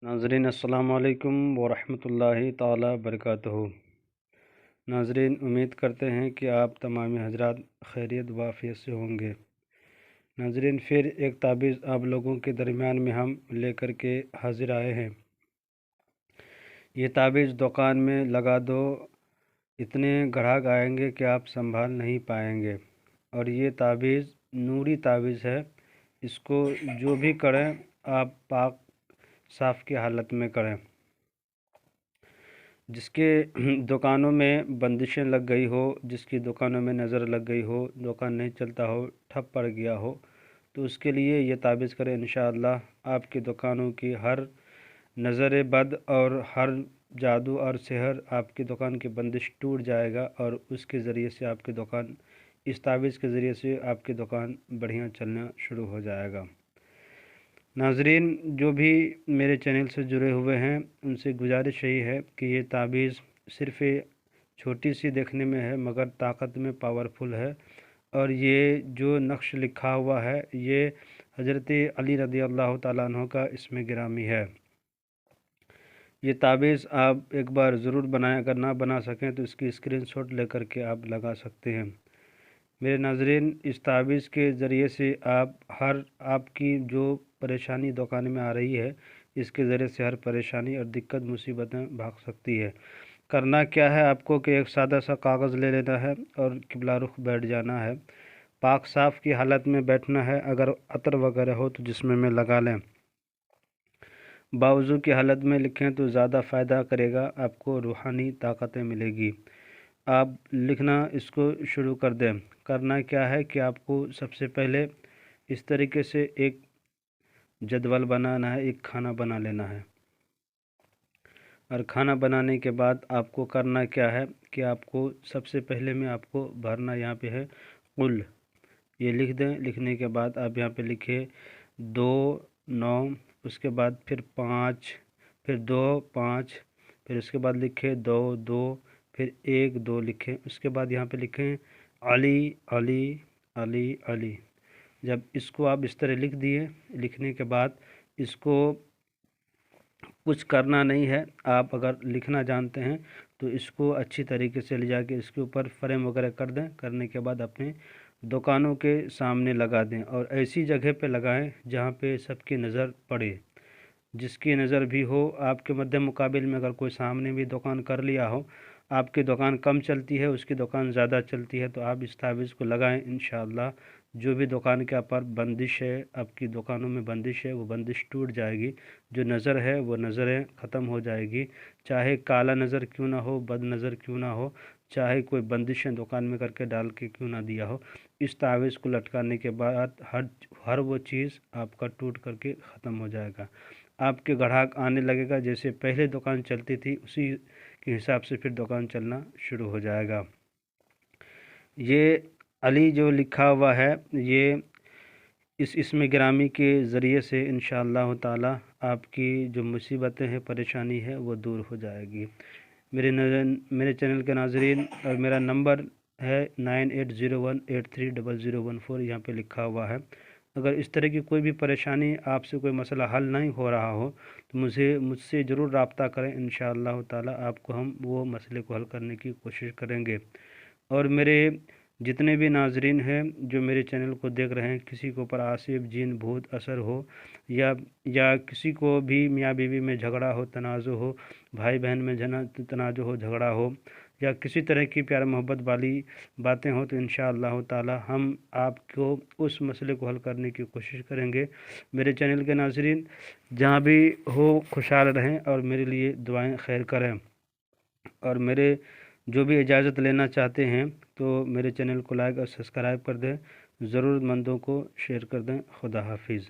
नाज़रीन अस्सलाम वालेकुम वरहमतुल्लाहि ताला बरकातहू। नाज़रीन, उम्मीद करते हैं कि आप तमाम हज़रात खैरियत व आफ़ियत से होंगे। नाज़रीन, फिर एक ताबीज़ आप लोगों के दरमियान में हम लेकर के हाज़िर आए हैं। ये ताबीज़ दुकान में लगा दो, इतने ग्राहक आएंगे कि आप संभाल नहीं पाएंगे। और ये ताबीज़ नूरी ताबीज़ है। इसको जो भी करें आप पाक साफ़ की हालत में करें। जिसके दुकानों में बंदिशें लग गई हो, जिसकी दुकानों में नज़र लग गई हो, दुकान नहीं चलता हो, ठप पड़ गया हो, तो उसके लिए ये ताबीज़ करें। इंशाअल्लाह आपकी दुकानों की हर नज़र बद और हर जादू और सिहर आपकी दुकान की बंदिश टूट जाएगा और उसके ज़रिए से आपकी दुकान, इस ताबीज़ के ज़रिए से आपकी दुकान बढ़िया चलना शुरू हो जाएगा। नाज़रीन, जो भी मेरे चैनल से जुड़े हुए हैं उनसे गुजारिश यही है कि ये ताबीज़ सिर्फ़ छोटी सी देखने में है मगर ताकत में पावरफुल है। और ये जो नक्श लिखा हुआ है ये हज़रत अली रज़ी अल्लाह ताला अन्हु का इसमें गिरामी है। ये ताबीज़ आप एक बार ज़रूर बनाएं, अगर ना बना सकें तो इसकी स्क्रीनशॉट लेकर के आप लगा सकते हैं। मेरे नाज़रीन, इस ताबीज़ के ज़रिए से आपकी जो परेशानी दुकान में आ रही है, इसके ज़रिए से हर परेशानी और दिक्कत मुसीबतें भाग सकती है। करना क्या है आपको कि एक सादा सा कागज़ ले लेना है और किबला रुख बैठ जाना है। पाक साफ़ की हालत में बैठना है। अगर अतर वगैरह हो तो जिस्म में लगा लें। बावज़ू की हालत में लिखें तो ज़्यादा फ़ायदा करेगा, आपको रूहानी ताकतें मिलेगी। आप लिखना इसको शुरू कर दें। करना क्या है कि आपको सबसे पहले इस तरीके से एक जदवल बनाना है, एक खाना बना लेना है। और खाना बनाने के बाद आपको करना क्या है कि आपको सबसे पहले में आपको भरना यहाँ पे है कुल, ये लिख दें। लिखने के बाद आप यहाँ पे लिखे 2 9, उसके बाद फिर 5, फिर 2 5, फिर उसके बाद लिखे 2 2, फिर 1 2 लिखें। उसके बाद यहाँ पे लिखें अली अली अली अली। जब इसको आप इस तरह लिख दिए, लिखने के बाद इसको कुछ करना नहीं है। आप अगर लिखना जानते हैं तो इसको अच्छी तरीके से ले जाके इसके ऊपर फ्रेम वगैरह कर दें। करने के बाद अपने दुकानों के सामने लगा दें और ऐसी जगह पे लगाएं जहाँ पे सबकी नज़र पड़े, जिसकी नज़र भी हो। आपके मध्य मुकाबिल में अगर कोई सामने भी दुकान कर लिया हो, आपकी दुकान कम चलती है, उसकी दुकान ज़्यादा चलती है, तो आप इस ताबीज़ को लगाएं। इंशाअल्लाह जो भी दुकान के ऊपर बंदिश है, आपकी दुकानों में बंदिश है, वो बंदिश टूट जाएगी। जो नज़र है वो नज़रें ख़त्म हो जाएगी। चाहे काला नज़र क्यों ना हो, बद नज़र क्यों ना हो, चाहे कोई बंदिशें दुकान में करके डाल के क्यों ना दिया हो, इस ताबीज़ को लटकाने के बाद हर वो चीज़ आपका टूट करके ख़त्म हो जाएगा। आपके ग्राहक आने लगेगा, जैसे पहले दुकान चलती थी उसी के हिसाब से फिर दुकान चलना शुरू हो जाएगा। ये अली जो लिखा हुआ है ये इसमें गिरामी के ज़रिए से इंशाअल्लाह ताला आपकी जो मुसीबतें हैं, परेशानी है, वो दूर हो जाएगी। मेरे चैनल के नाज़रीन, और मेरा नंबर है 9801830014, यहाँ पे लिखा हुआ है। अगर इस तरह की कोई भी परेशानी, आपसे कोई मसला हल नहीं हो रहा हो तो मुझसे ज़रूर रब्ता करें। इंशाअल्लाह ताला आपको हम वो मसले को हल करने की कोशिश करेंगे। और मेरे जितने भी नाजरीन हैं जो मेरे चैनल को देख रहे हैं, किसी के ऊपर आसिफ जिन भूत असर हो या किसी को भी मियाँ बीवी में झगड़ा हो, तनाज़ो हो, भाई बहन में तनाज़ो हो, झगड़ा हो, या किसी तरह की प्यार मोहब्बत वाली बातें हो, तो इंशाअल्लाह ताला हम आपको उस मसले को हल करने की कोशिश करेंगे। मेरे चैनल के नाजरीन जहाँ भी हो खुशहाल रहें और मेरे लिए दुआएं खैर करें। और मेरे जो भी इजाज़त लेना चाहते हैं तो मेरे चैनल को लाइक और सब्सक्राइब कर दें। ज़रूरतमंदों को शेयर कर दें। खुदा हाफिज़।